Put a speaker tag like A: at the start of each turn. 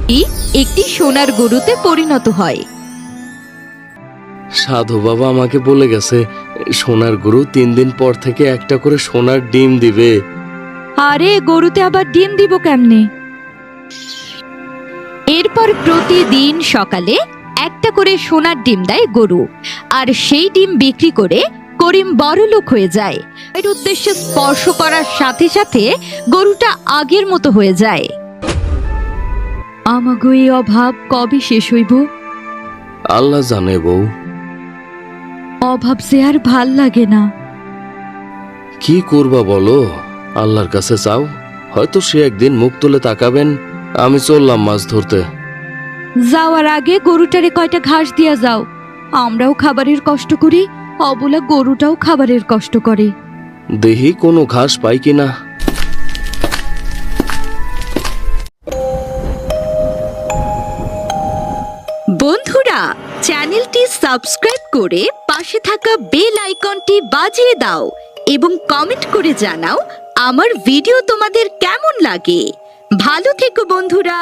A: একটি সোনার গরুতে পরিণত হয়।
B: সাধু বাবা আমাকে বলে গেছে সোনার গরু 3 দিন পর থেকে একটা করে সোনার ডিম দিবে।
A: আরে গরুতে আবার ডিম দিব কেমনে? এরপর প্রতিদিন সকালে একটা করে সোনার ডিম দেয় গরু, আর সেই ডিম বিক্রি করে করিম বড়লোক হয়ে যায়। এর উদ্দেশ্যে স্পর্শ করার সাথে সাথে গরুটা আগের মতো হয়ে যায়। আমাগো এই অভাব কবে শেষ হইব?
B: আল্লাহ জানে বউ।
A: অভাব যে আর ভাল লাগে না।
B: কি করবা বলো, আল্লাহর কাছে চাও, হয়তো সে একদিন মুখ তুলে তাকাবেন। আমি চললাম মাছ ধরতে।
A: যাওয়ার আগে গরুটারে কয়টা ঘাস দিয়া যাও। আমরাও খাবারের কষ্ট করি, অবলা গরুটাও খাবারের কষ্ট করে।
B: দেহি কোনো ঘাস পাই কিনা।
A: বন্ধুরা, চ্যানেলটি সাবস্ক্রাইব করে পাশে থাকা বেল আইকনটি বাজিয়ে দাও এবং কমেন্ট করে জানাও আমার ভিডিও তোমাদের কেমন লাগে। ভালো থেকো বন্ধুরা।